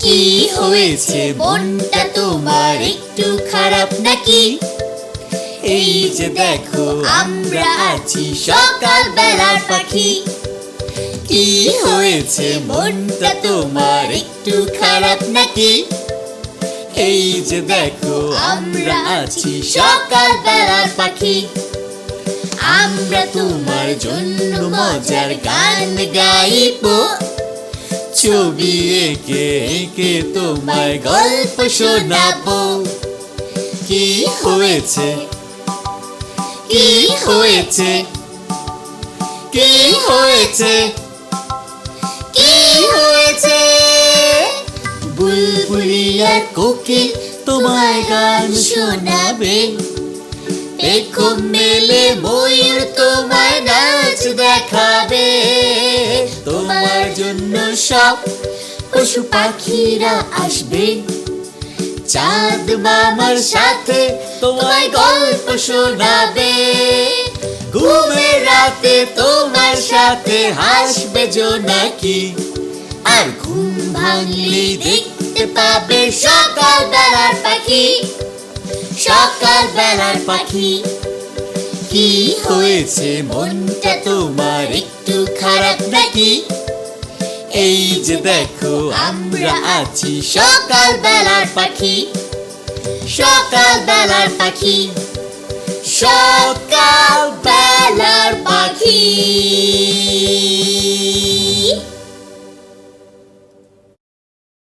কি হয়েছে, মনটা তোমার একটু খারাপ নাকি? এই যে দেখো আমরা আছি সকাল বেলার পাখি। কি হয়েছে, মনটা তোমার একটু খারাপ নাকি? এই যে দেখো আমরা আছি সকাল বেলার পাখি। আমরা তোমার জন্য মজার গান গাইবো, ছবি এঁকে এঁকে তোমায় গল্প শোনাবো। কি হয়েছে, কি হয়েছে, কি হয়েছে, কি হয়েছে? বুলবুলি আর কোকিল তোমায় গান শোনাবে, পেখম মেলে ময়ূর তোমায় নাচ দেখাবে। তোমার জন্য সব পশু পাখিরা আসবে, চাঁদ মামার সাথে তোমায় গল্প শোনাবে। ঘুমের রাতে তোমার সাথে হাসবে জোনাকি, আর ঘুম ভাঙলেই দেখতে পাবে সকাল বেলার পাখি, সকাল বেলার পাখি। কি হয়েছে, মনটা তোমার একটু খারাপ নাকি? এই যে দেখো আমরা আছি সকাল বেলার পাখি, সকাল বেলার পাখি, সকাল বেলার পাখি।